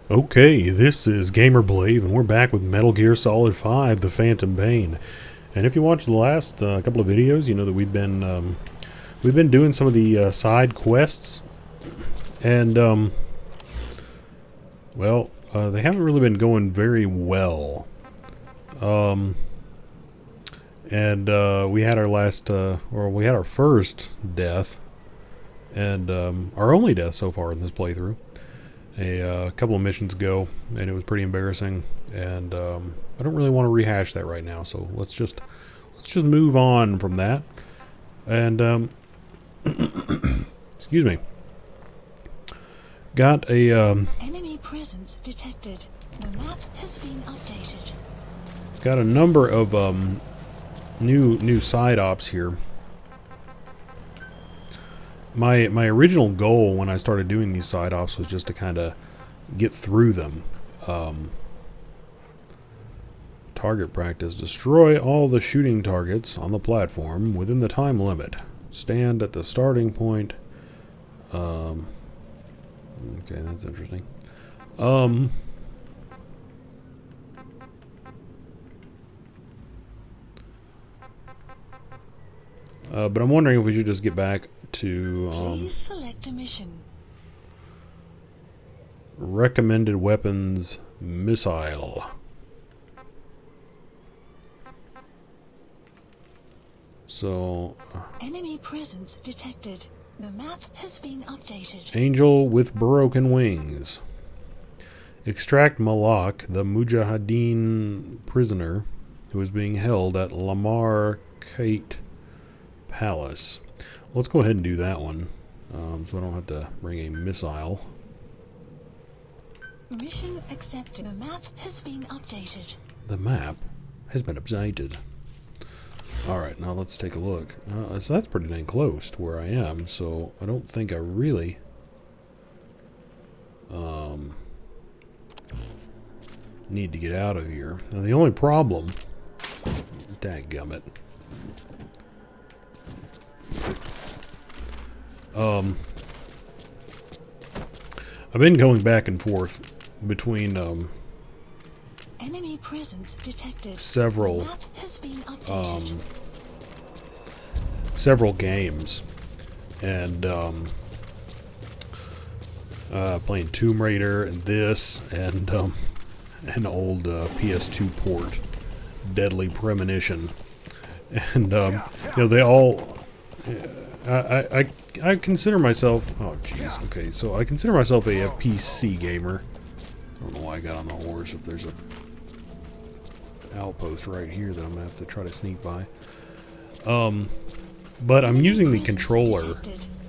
Okay, this is GamerBlave, and we're back with Metal Gear Solid 5: The Phantom Pain. And if you watched the last couple of videos, you know that we've been doing some of the side quests, and well, they haven't really been going very well. And we had our last, or we had our first death, and our only death so far in this playthrough. A couple of missions ago, and it was pretty embarrassing, and I don't really want to rehash that right now, so let's just move on from that. And excuse me, got a enemy presence detected. The map has been updated. got a number of new side ops here. My original goal when I started doing these side ops was just to kind of get through them. Target practice. Destroy all the shooting targets on the platform within the time limit. Stand at the starting point. Okay, that's interesting. But I'm wondering if we should just get back to Please select a mission. recommended weapons missile. So Enemy presence detected. The map has been updated. angel with broken wings. Extract Malak, the Mujahideen prisoner who is being held at Lamar Kate Palace. Let's go ahead and do that one, so I don't have to bring a missile. Mission accepted. The map has been updated. The map has been updated. Alright, now let's take a look. So that's pretty dang close to where I am, so I don't think I really need to get out of here. Now the only problem, dadgummit, I've been going back and forth between Enemy presence detected. several The map has been updated. several games, and playing Tomb Raider and this, and an old PS2 port, Deadly Premonition, and you know, they all. I consider myself. Oh, jeez. Okay, so I consider myself a PC gamer. I don't know why I got on the horse. If there's a outpost right here that I'm gonna have to try to sneak by. But I'm using the controller.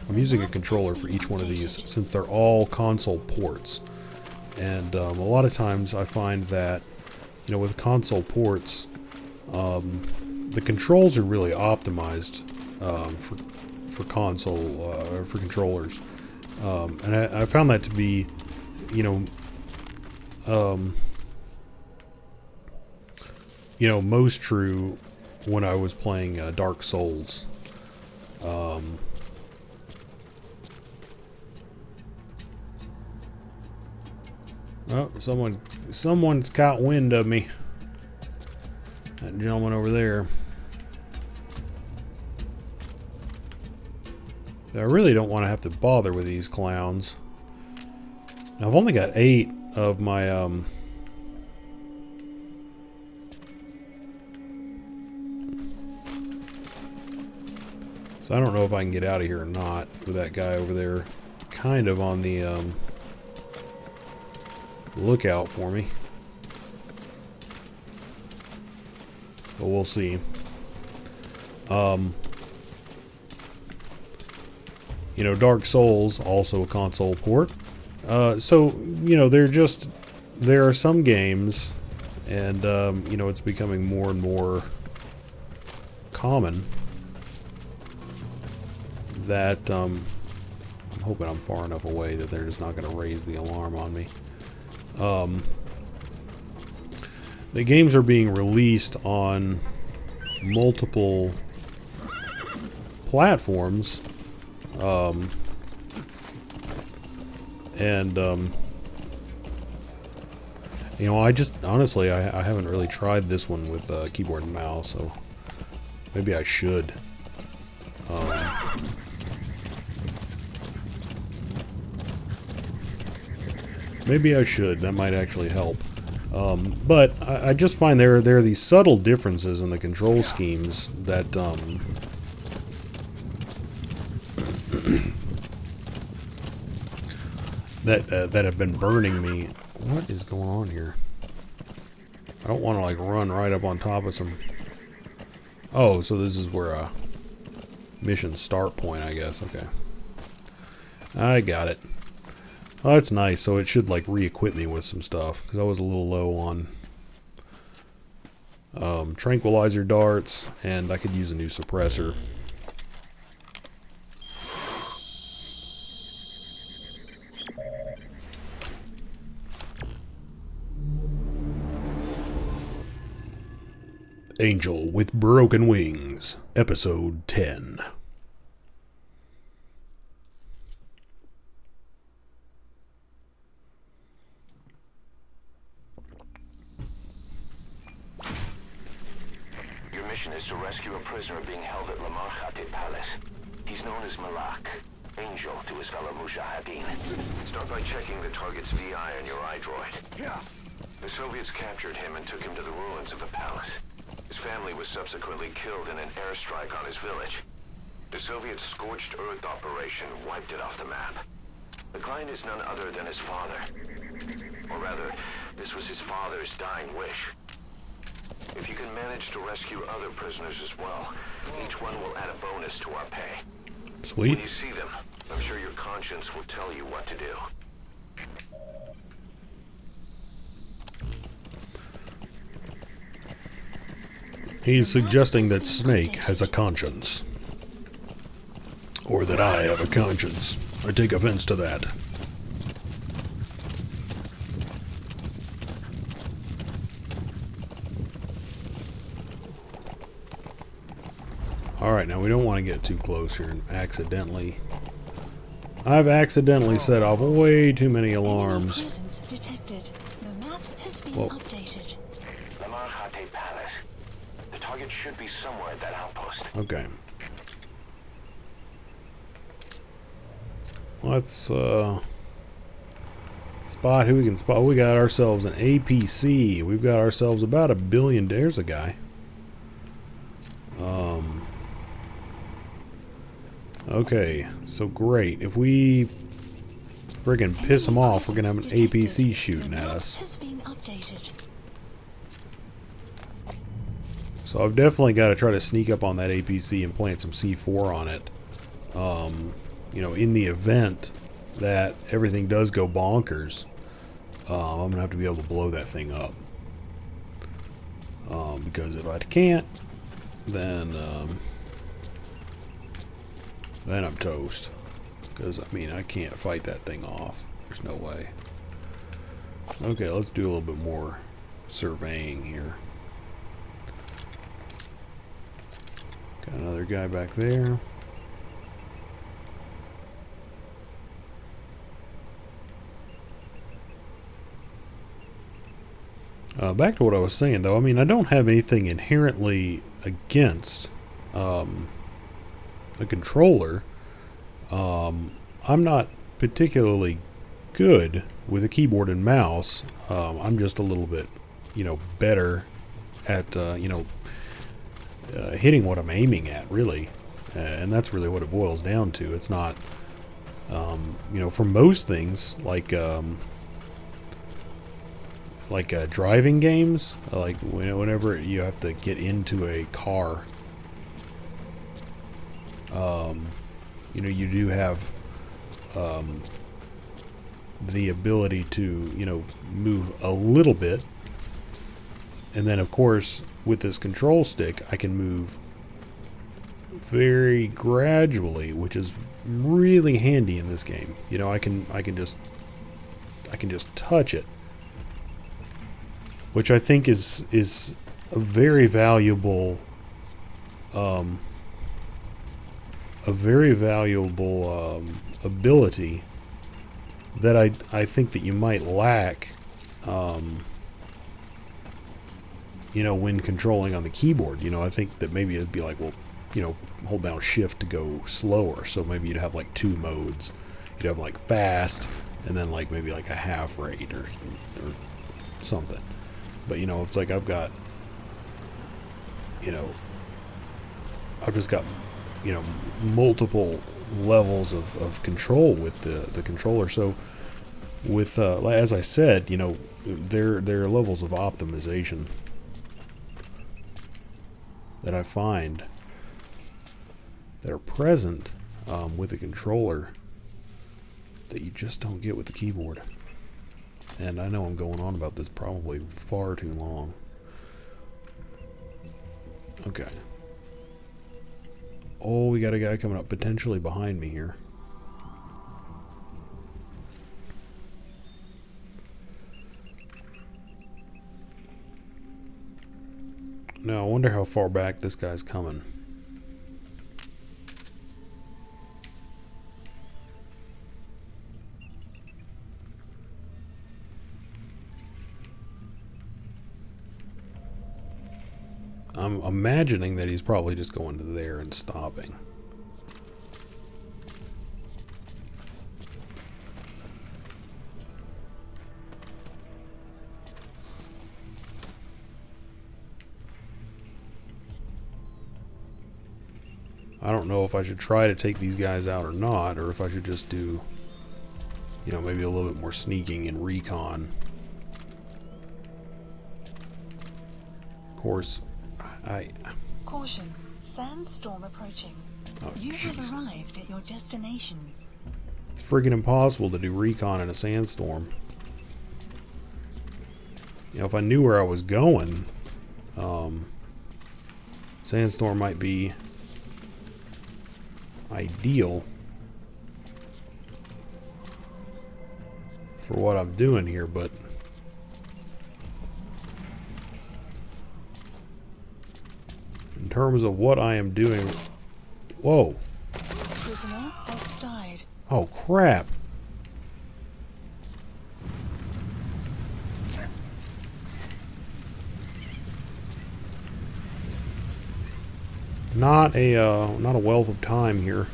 I'm using a controller for each one of these since they're all console ports. And a lot of times I find that, you know, with console ports, the controls are really optimized for console for controllers, and I found that to be, you know, most true when I was playing Dark Souls. Oh, someone's caught wind of me. That gentleman over there. I really don't want to have to bother with these clowns. Now, I've only got 8 of my so I don't know if I can get out of here or not with that guy over there kind of on the lookout for me. But we'll see. You know, Dark Souls, also a console port. So, you know, there are some games, and, you know, it's becoming more and more common that, I'm hoping I'm far enough away that they're just not going to raise the alarm on me. The games are being released on multiple platforms, and You know, I just, honestly, I haven't really tried this one with keyboard and mouse, so maybe I should. Maybe I should. That might actually help. But I just find there are these subtle differences in the control schemes that that have been burning me. What is going on here? I don't want to like run right up on top of some. Oh, so this is where a mission start point, I guess. Okay, I got it. Oh, that's nice. So it should like re-equip me with some stuff because I was a little low on tranquilizer darts, and I could use a new suppressor. Angel with Broken Wings, Episode 10. Your mission is to rescue a prisoner being held at Lamar Khatib Palace. He's known as Malak, Angel to his fellow Mujahideen. Start by checking the target's VI on your iDroid. The Soviets captured him and took him to the ruins of the palace. His family was subsequently killed in an airstrike on his village. The Soviet scorched earth operation wiped it off the map. The client is none other than his father. Or rather, this was his father's dying wish. If you can manage to rescue other prisoners as well, each one will add a bonus to our pay. Sweet. When you see them, I'm sure your conscience will tell you what to do. He's suggesting that Snake has a conscience. Or that I have a conscience. I take offense to that. Alright, now we don't want to get too close here and accidentally... I've accidentally set off way too many alarms. Detected. The map has been Whoa. updated. Lamar Khatib Palace. The target should be somewhere at that outpost. Okay. Let's spot who we can spot. We got ourselves an APC. We've got ourselves about 1 billion. There's a guy. Okay, so great. If we friggin' piss him off, we're gonna have an APC shooting at us. Has been updated. So I've definitely got to try to sneak up on that APC and plant some C4 on it. You know, in the event that everything does go bonkers, I'm going to have to be able to blow that thing up. Because if I can't, then I'm toast. Because, I mean, I can't fight that thing off. There's no way. Okay, let's do a little bit more surveying here. Got another guy back there. Back to what I was saying, though. I mean, I don't have anything inherently against the controller. I'm not particularly good with a keyboard and mouse. I'm just a little bit, you know, better at, you know, hitting what I'm aiming at, really. And that's really what it boils down to. It's not, you know, for most things, like driving games, like whenever you have to get into a car, you know, you do have the ability to, you know, move a little bit. And then, of course, with this control stick, I can move very gradually, which is really handy in this game. You know, I can just touch it, which I think is a very valuable ability that I think that you might lack you know, when controlling on the keyboard. You know, I think that maybe it'd be like, well, you know, hold down shift to go slower. So maybe you'd have like 2 modes. You'd have like fast, and then like maybe like a half rate or something. But you know, it's like I've got, you know, I've just got, you know, multiple levels of control with the controller. So with as I said, you know, there are levels of optimization that I find that are present with the controller that you just don't get with the keyboard. And I know I'm going on about this probably far too long. Okay. Oh, we got a guy coming up potentially behind me here. Now, I wonder how far back this guy's coming. I'm imagining that he's probably just going to there and stopping. I don't know if I should try to take these guys out or not, or if I should just do, you know, maybe a little bit more sneaking and recon. Of course, Caution. Sandstorm approaching. Oh, You have jeez. arrived at your destination. It's friggin' impossible to do recon in a sandstorm. You know, if I knew where I was going, sandstorm might be ideal for what I'm doing here, but in terms of what I am doing... Whoa. Prisoner has died. Oh, crap. Not a wealth of time here.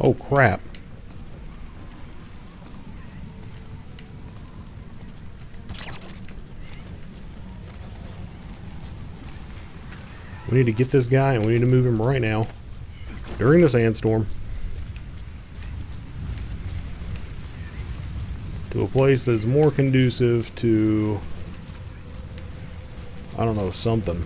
Oh, crap. We need to get this guy, and we need to move him right now. During the sandstorm. To a place that's more conducive to... I don't know, something.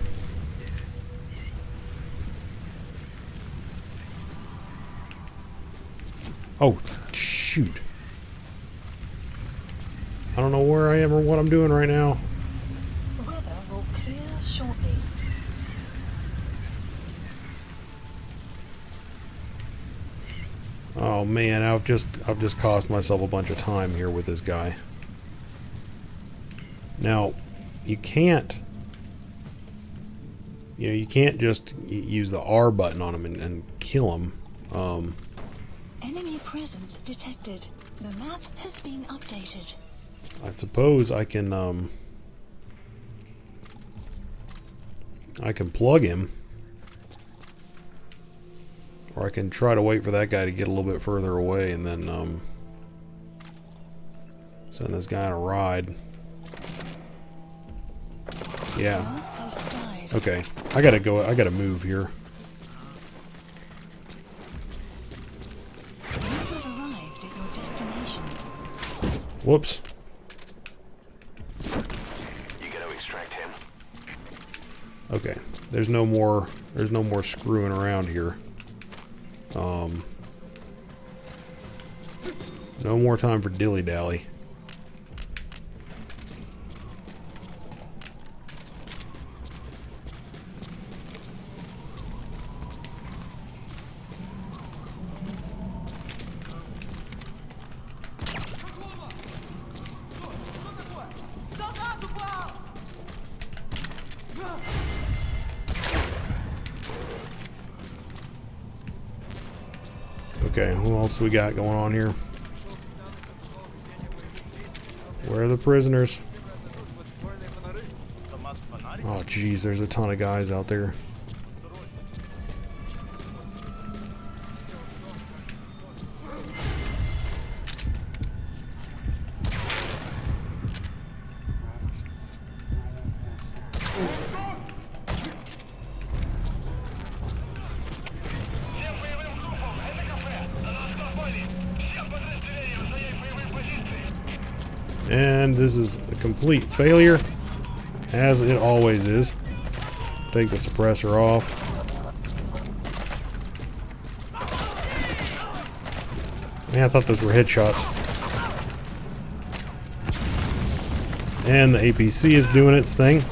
Oh, shoot. I don't know where I am or what I'm doing right now. Weather will clear shortly. Oh man, I've just cost myself a bunch of time here with this guy. Now, you can't just use the R button on him and kill him. Enemy presence detected. The map has been updated. I suppose I can plug him, or I can try to wait for that guy to get a little bit further away and then send this guy on a ride. Yeah. Has died. Okay. I gotta move here. You have arrived at your destination. Whoops. You gotta extract him. Okay. There's no more screwing around here. No more time for dilly-dally. Okay, who else we got going on here? Where are the prisoners? Oh, jeez, there's a ton of guys out there. And this is a complete failure, as it always is. Take the suppressor off. Man, I thought those were headshots. And the APC is doing its thing.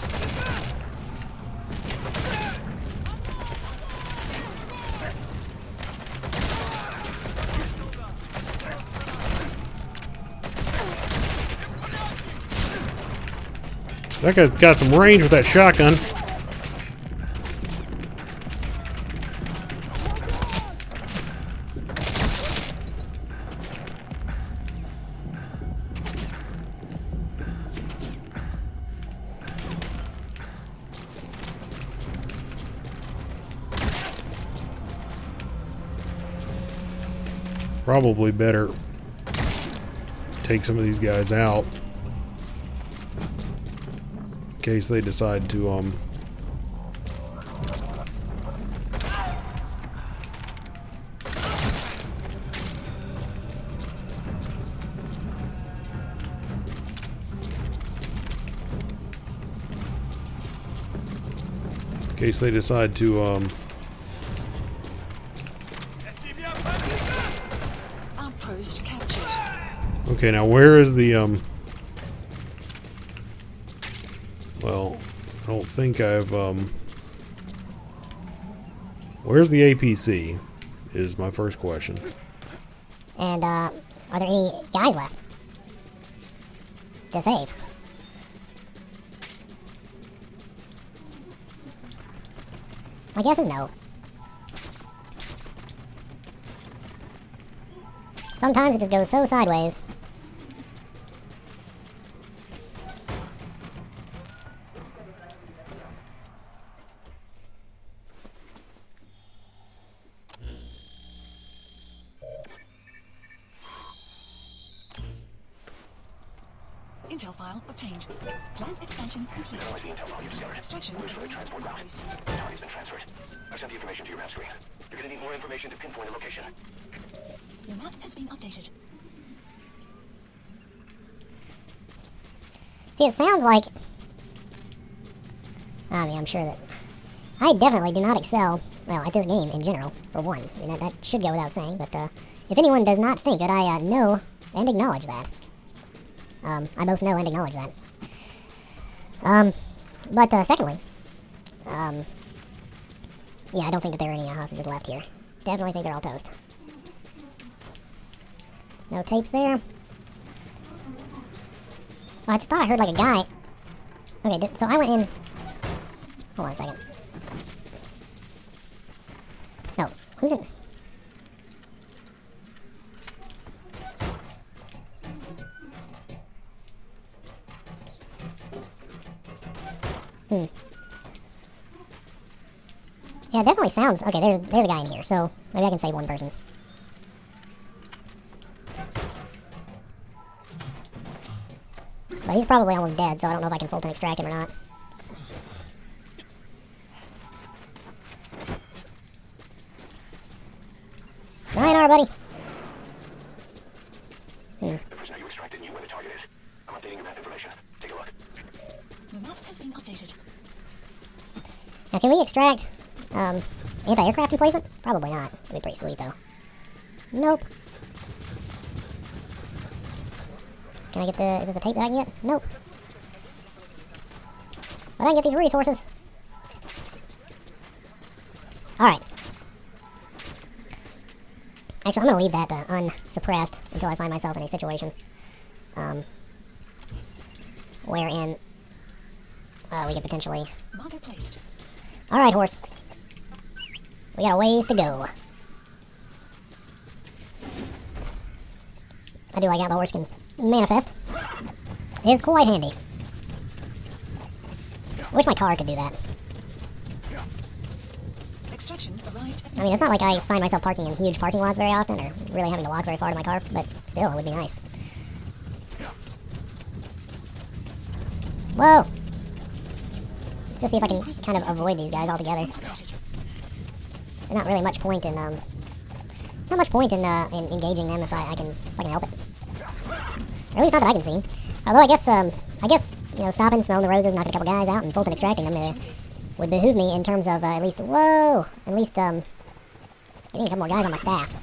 That guy's got some range with that shotgun. Probably better take some of these guys out in case they decide to in case they decide to Outpost captured. okay, now where is the well, I don't think I've where's the APC is my first question. And are there any guys left to save? My guess is no. Sometimes it just goes so sideways. Intel file obtained. Plant expansion complete. Analyze the intel file you've discovered. Extraction Where's the transport route? The target's been transferred. I've sent the information to your map screen. You're gonna need more information to pinpoint a location. The map has been updated. See, it sounds like... I mean, I'm sure that... I definitely do not excel, well, at this game in general, for one. I mean, that should go without saying, but if anyone does not think that I know and acknowledge that, I both know and acknowledge that. But secondly, yeah, I don't think that there are any hostages left here. Definitely think they're all toast. No tapes there. Oh, I just thought I heard like a guy. Okay, so I went in. Hold on a second. No, who's in? Yeah, it definitely sounds... Okay, there's a guy in here, so maybe I can save one person. But he's probably almost dead, so I don't know if I can Fulton extract him or not. Sayonara, buddy. The prisoner you extracted knew where the target is. I'm updating your map information. Take a look. The map has been updated. Now, can we extract anti-aircraft emplacement? Probably not. That'd be pretty sweet, though. Nope. Can I get the... Is this a tape that I can get? Nope. But I can get these resources. Alright. Actually, I'm going to leave that unsuppressed until I find myself in a situation wherein we could potentially... Marker placed. Alright, horse. We got a ways to go. I do like how the horse can manifest. It is quite handy. I wish my car could do that. Extraction arrived. I mean, it's not like I find myself parking in huge parking lots very often, or really having to walk very far to my car, but still, it would be nice. Whoa! Let's just see if I can kind of avoid these guys altogether. There's not really much point in, not much point in engaging them if I can help it. Or at least not that I can see. Although I guess, you know, stopping, smelling the roses, knocking a couple guys out, and Fulton extracting them would behoove me in terms of at least, whoa! At least, getting a couple more guys on my staff.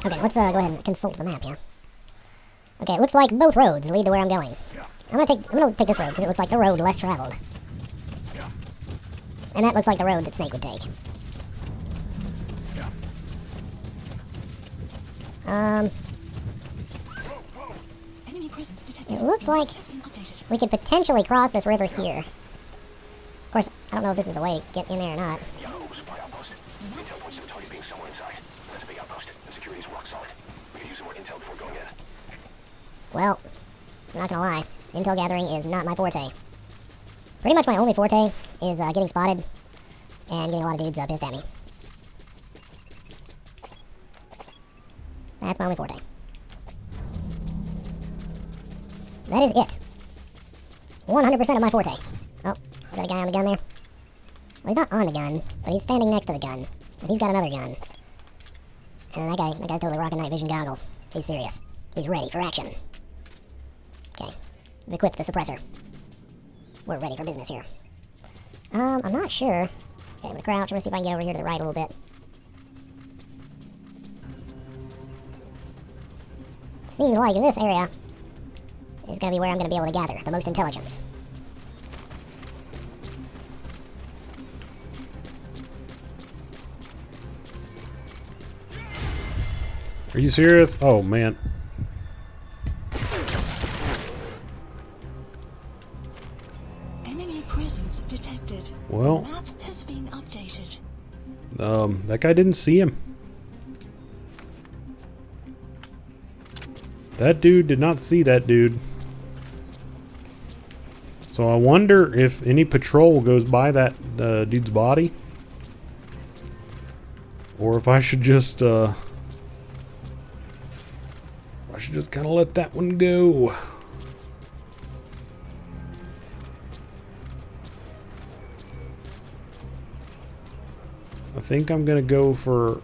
Okay, let's go ahead and consult the map, yeah. Okay, it looks like both roads lead to where I'm going. I'm gonna take this road, because it looks like the road less traveled. And that looks like the road that Snake would take. Enemy presence detected. It looks like Has been updated. we could potentially cross this river here. Of course, I don't know if this is the way to get in there or not. Yahoo, supply outpost. Intel points to the target being somewhere inside. That's a big outpost. The security's rock solid. We could use some more intel before going in. Well, I'm not gonna lie. Intel gathering is not my forte. Pretty much my only forte is getting spotted and getting a lot of dudes pissed at me. That's my only forte. That is it. 100% of my forte. Oh, is that a guy on the gun there? Well, he's not on the gun, but he's standing next to the gun. And he's got another gun. And that guy's totally rocking night vision goggles. He's serious. He's ready for action. Okay. We've equipped the suppressor. We're ready for business here. I'm not sure. Okay, I'm gonna crouch. I'm gonna see if I can get over here to the right a little bit. Seems like this area is gonna be where I'm gonna be able to gather the most intelligence. Are you serious? Oh, man. Enemy presence detected. Well, Map has been updated. that guy didn't see him. That dude did not see that dude. So I wonder if any patrol goes by that dude's body. Or if I should just, kind of let that one go. I think I'm gonna go for...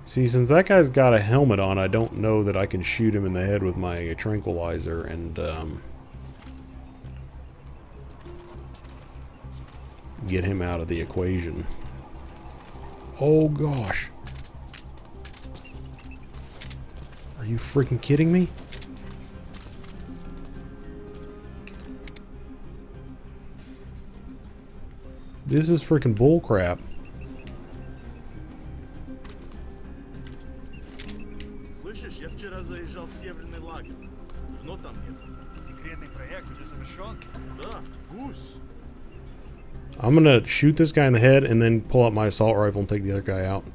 See, since that guy's got a helmet on, I don't know that I can shoot him in the head with my tranquilizer and get him out of the equation. Oh gosh. Are you freaking kidding me? This is freaking bullcrap. Слышишь, я вчера заезжал в северный лагерь. Что там нет? Секретный проект уже завершен? Да, гусь. I'm gonna shoot this guy in the head and then pull out my assault rifle and take the other guy out.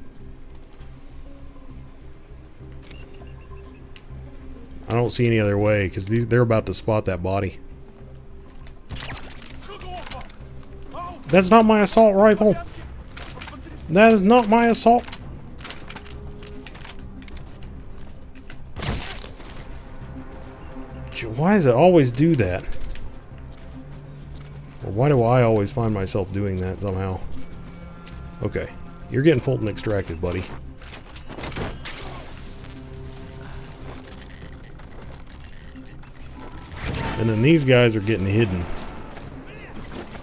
I don't see any other way because they're about to spot that body. That's not my assault rifle. That is not my assault. Why does it always do that? Or why do I always find myself doing that somehow? Okay, you're getting Fulton extracted, buddy. And then these guys are getting hidden.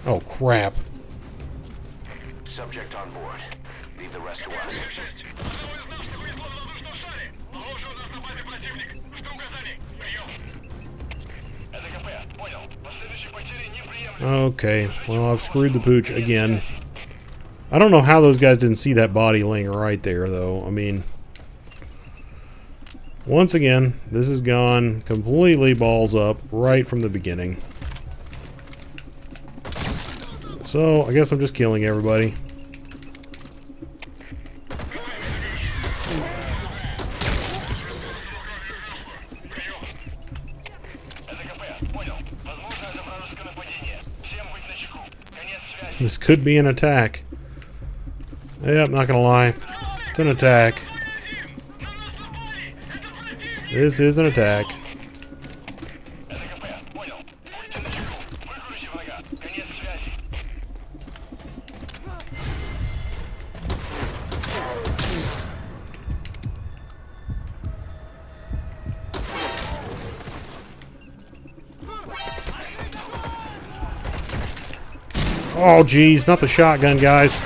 Oh, crap. Subject on board. Leave the rest to us. Okay, well, I've screwed the pooch again. I don't know how those guys didn't see that body laying right there, though. I mean, once again, this has gone completely balls up right from the beginning. So, I guess I'm just killing everybody. This could be an attack. Yep, not gonna lie. It's an attack. This is an attack. Oh, geez, not the shotgun, guys.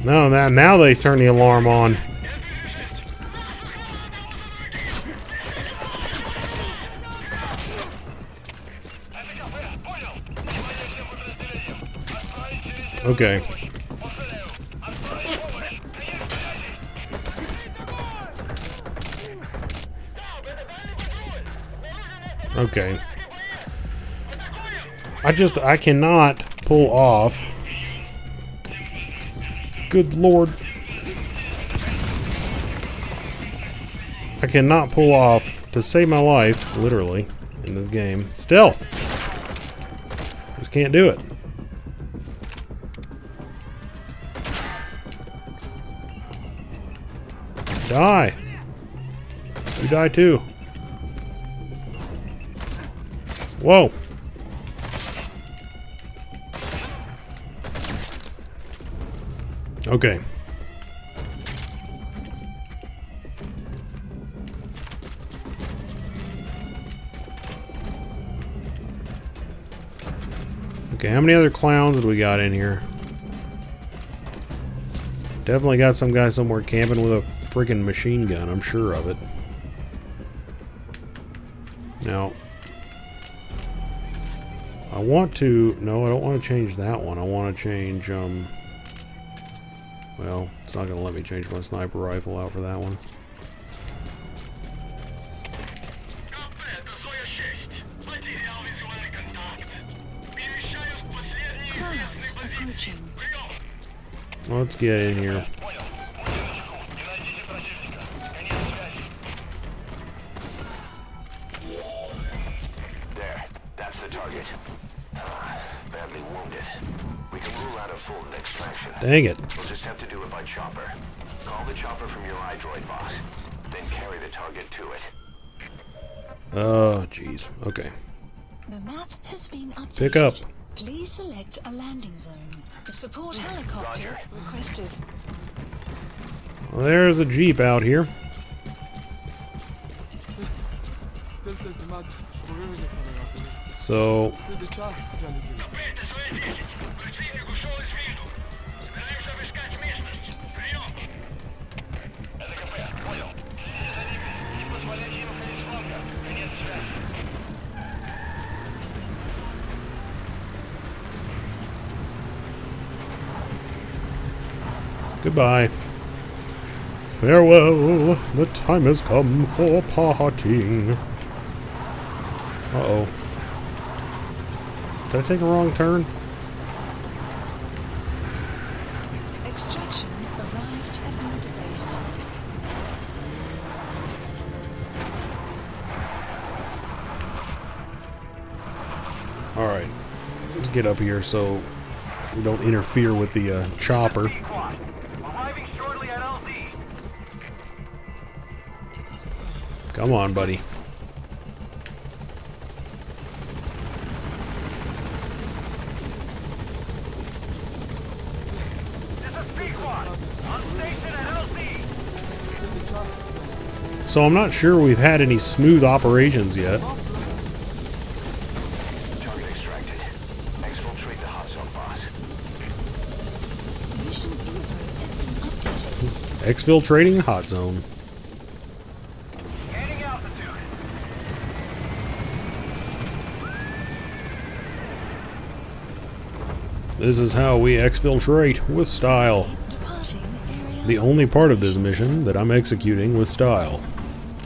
No, now they turn the alarm on. Okay. Okay. I cannot pull off. Good Lord. I cannot pull off, to save my life, literally, in this game, stealth. Just can't do it. Die. You die too. Whoa. Okay. Okay, how many other clowns do we got in here? Definitely got some guy somewhere camping with a freaking machine gun, I'm sure of it. Now, I want to... No, I don't want to change that one. I want to change, well, it's not going to let me change my sniper rifle out for that one. Clouds approaching. Let's get in here. There, that's the target. Badly wounded. We can rule out a full extraction. Dang it. We'll just have to do it by chopper. Call the chopper from your iDroid box. Then carry the target to it. Oh, jeez. Okay. The map has been updated. Pick up. Please select a landing zone. The support helicopter requested. Well, there's a Jeep out here. So... Goodbye. Farewell. The time has come for parting. Uh-oh. Did I take a wrong turn? Extraction arrived at Mother Base. Alright. Let's get up here so we don't interfere with the chopper. Arriving shortly at LZ. Come on, buddy. So I'm not sure we've had any smooth operations yet. Target extracted. Exfiltrate the hot zone boss. Mission info has been updated. Exfiltrating hot zone. Gaining altitude. This is how we exfiltrate with style. Departing area. The only part of this mission that I'm executing with style.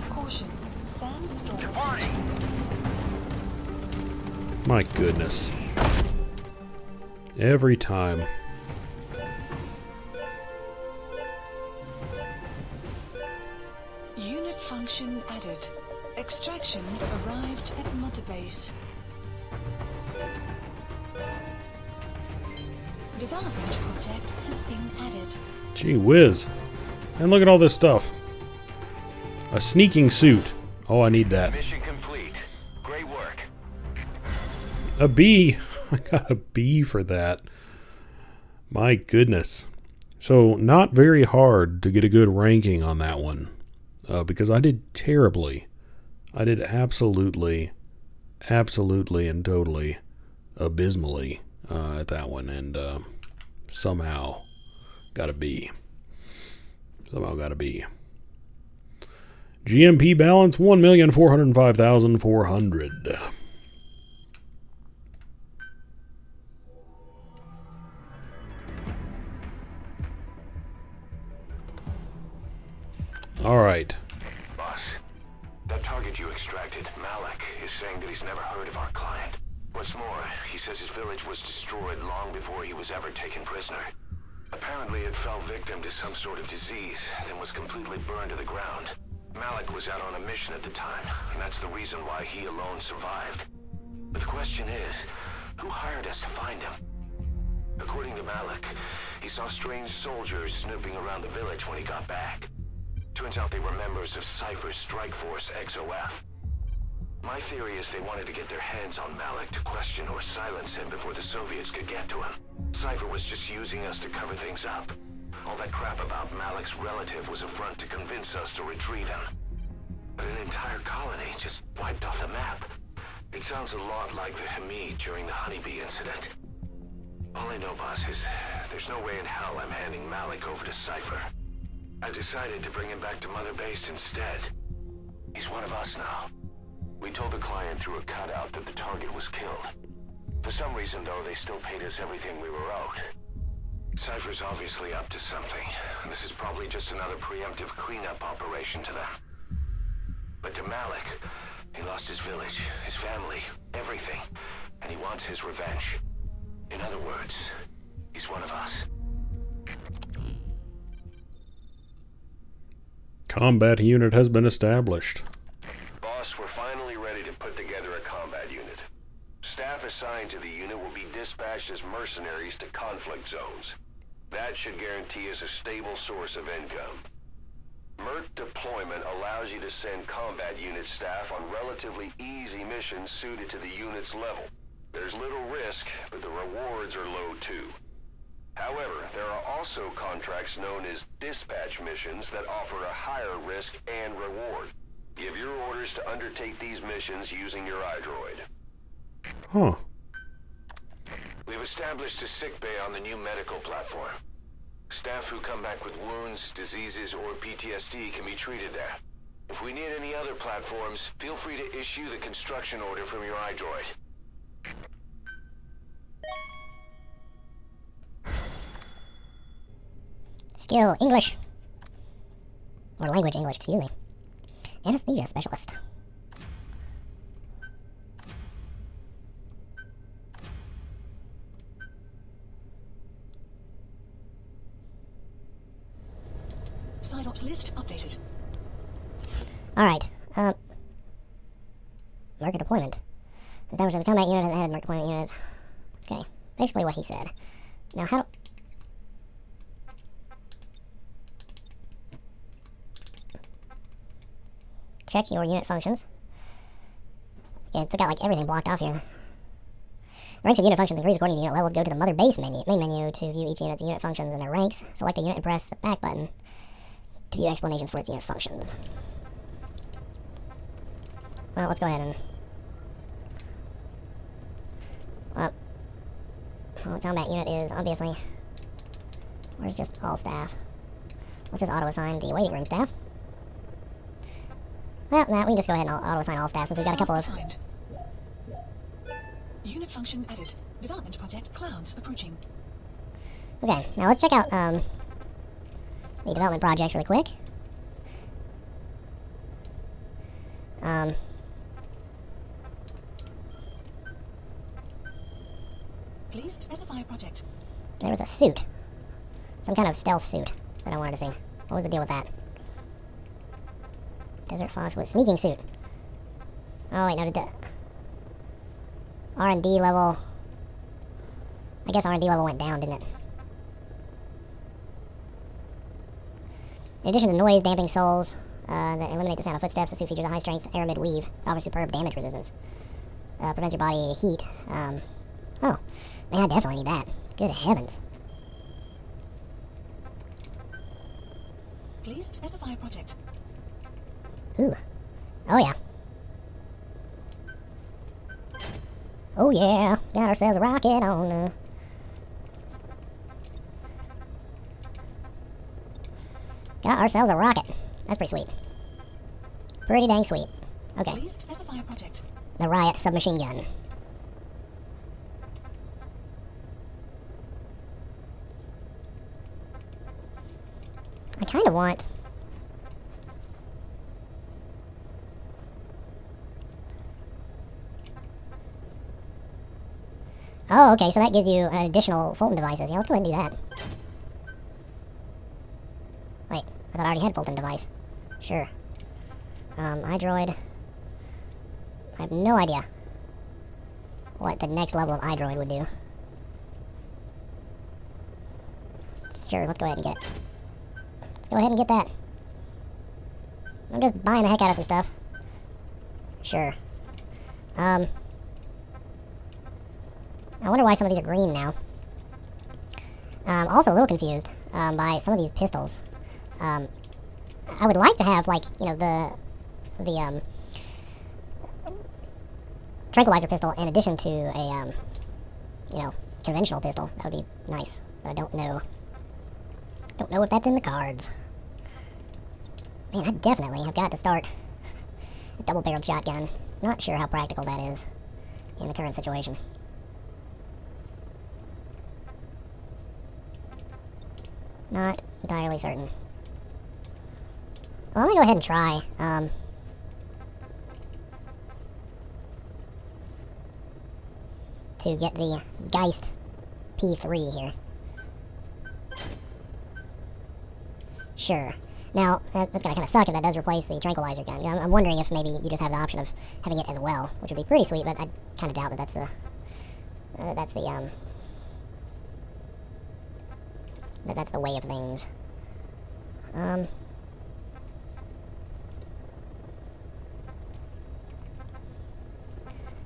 Caution. Sandstorm. Departing. My goodness. Every time. Unit function added. Extraction arrived at Mother Base. Development project has been added. Gee whiz. And look at all this stuff. A sneaking suit. Oh, I need that. Mission complete. Great work. A B. I got a B for that. My goodness. So, not very hard to get a good ranking on that one. Because I did terribly. I did absolutely and totally abysmally at that one. And somehow got a B. Somehow got a B. GMP balance 1,405,400. All right. Boss, that target you extracted, Malik, is saying that he's never heard of our client. What's more, he says his village was destroyed long before he was ever taken prisoner. Apparently it fell victim to some sort of disease, then was completely burned to the ground. Malik was out on a mission at the time, and that's the reason why he alone survived. But the question is, who hired us to find him? According to Malik, he saw strange soldiers snooping around the village when he got back. Turns out they were members of Cypher's strike force, XOF. My theory is they wanted to get their hands on Malik to question or silence him before the Soviets could get to him. Cypher was just using us to cover things up. All that crap about Malik's relative was a front to convince us to retrieve him. But an entire colony just wiped off the map. It sounds a lot like the Hamid during the Honeybee incident. All I know, boss, is there's no way in hell I'm handing Malik over to Cypher. I decided to bring him back to Mother Base instead. He's one of us now. We told the client through a cutout that the target was killed. For some reason, though, they still paid us everything we were owed. Cypher's obviously up to something, and this is probably just another preemptive cleanup operation to them. But to Malik, he lost his village, his family, everything, and he wants his revenge. In other words, he's one of us. Combat unit has been established. Boss, we're finally ready to put together a combat unit. Staff assigned to the unit will be dispatched as mercenaries to conflict zones. That should guarantee us a stable source of income. MERT deployment allows you to send combat unit staff on relatively easy missions suited to the unit's level. There's little risk, but the rewards are low too. However, there are also contracts known as dispatch missions that offer a higher risk and reward. Give your orders to undertake these missions using your iDroid. Huh. We've established a sick bay on the new medical platform. Staff who come back with wounds, diseases, or PTSD can be treated there. If we need any other platforms, feel free to issue the construction order from your iDroid. Skill English. Or language English, excuse me. Anesthesia specialist. Side ops list updated. Alright, market deployment. Establishing the combat unit ahead, market deployment unit. Okay, basically what he said. Now how do... Check your unit functions. Okay, it's got like everything blocked off here. Ranks of unit functions increase according to unit levels. Go to the Mother Base main menu to view each unit's unit functions and their ranks. Select a unit and press the back button to view explanations for its unit functions. Well, let's go ahead and... Well, the combat unit is obviously... Where's just all staff? Let's just auto-assign the waiting room staff. Well, nah, we can just go ahead and auto-assign all staff since we've got a couple of... Assigned. Unit function added. Development project clouds approaching. Okay, now let's check out the development projects really quick. Please specify project. There was a suit. Some kind of stealth suit that I wanted to see. What was the deal with that? Desert Fox with sneaking suit. Oh, wait, no, did the R&D level... I guess R&D level went down, didn't it? In addition to noise, damping souls that eliminate the sound of footsteps, the suit features a high-strength aramid weave. It offers superb damage resistance. Prevents your body heat. Oh, man, I definitely need that. Good heavens. Please specify project. Ooh. Oh, yeah. Oh, yeah. Got ourselves a rocket on the... Got ourselves a rocket. That's pretty sweet. Pretty dang sweet. Okay. Please specify a project. The Riot submachine gun. I kind of want... Oh, okay, so that gives you an additional Fulton devices. Yeah, let's go ahead and do that. Wait, I thought I already had Fulton device. Sure. iDroid. I have no idea what the next level of iDroid would do. Sure, let's go ahead and get it. Let's go ahead and get that. I'm just buying the heck out of some stuff. Sure. I wonder why some of these are green now. Also a little confused by some of these pistols. I would like to have, like, you know, the tranquilizer pistol in addition to a, you know, conventional pistol. That would be nice, but I don't know. Don't know if that's in the cards. Man, I definitely have got to start a double-barreled shotgun. Not sure how practical that is in the current situation. Not entirely certain. Well, I'm gonna go ahead and try. To get the Geist P3 here. Sure. Now, that's gonna kind of suck if that does replace the tranquilizer gun. I'm wondering if maybe you just have the option of having it as well, which would be pretty sweet, but I kind of doubt that that's the... that's the way of things.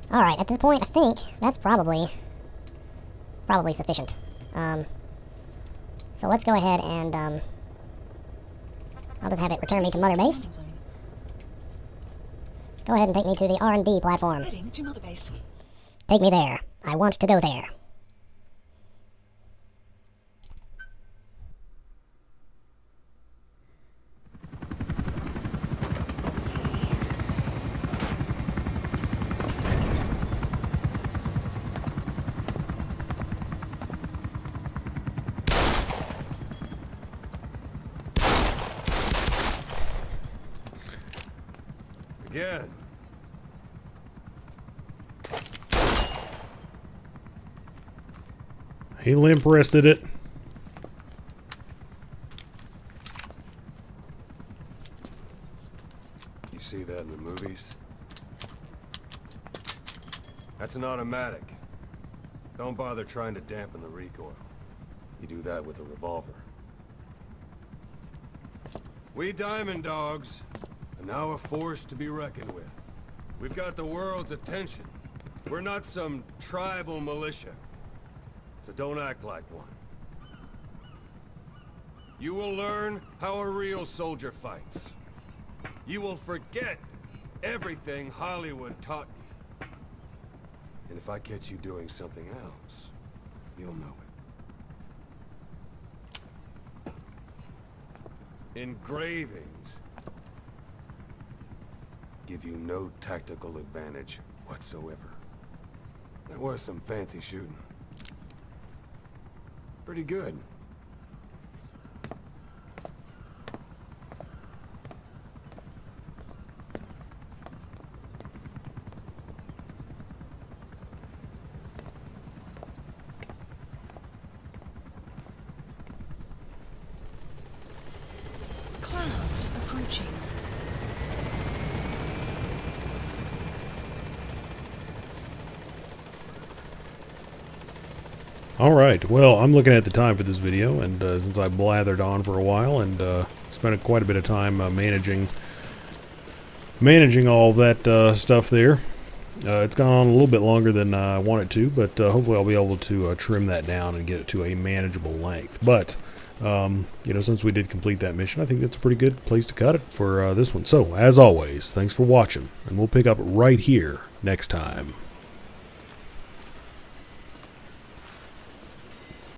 Alright, at this point, I think that's probably sufficient. So let's go ahead and, I'll just have it return me to Mother Base. Landing zone. Go ahead and take me to the R&D platform. Heading to Mother Base. Take me there. I want to go there. Again. He limp wristed it. You see that in the movies? That's an automatic. Don't bother trying to dampen the recoil. You do that with a revolver. We Diamond Dogs are now a force to be reckoned with. We've got the world's attention. We're not some tribal militia. So don't act like one. You will learn how a real soldier fights. You will forget everything Hollywood taught you. And if I catch you doing something else, you'll know it. Engravings give you no tactical advantage whatsoever. There was some fancy shooting. Pretty good. Clouds approaching. Alright, well, I'm looking at the time for this video, and since I blathered on for a while and spent quite a bit of time managing all that stuff there, it's gone on a little bit longer than I want it to, but hopefully I'll be able to trim that down and get it to a manageable length. But, you know, since we did complete that mission, I think that's a pretty good place to cut it for this one. So, as always, thanks for watching, and we'll pick up right here next time.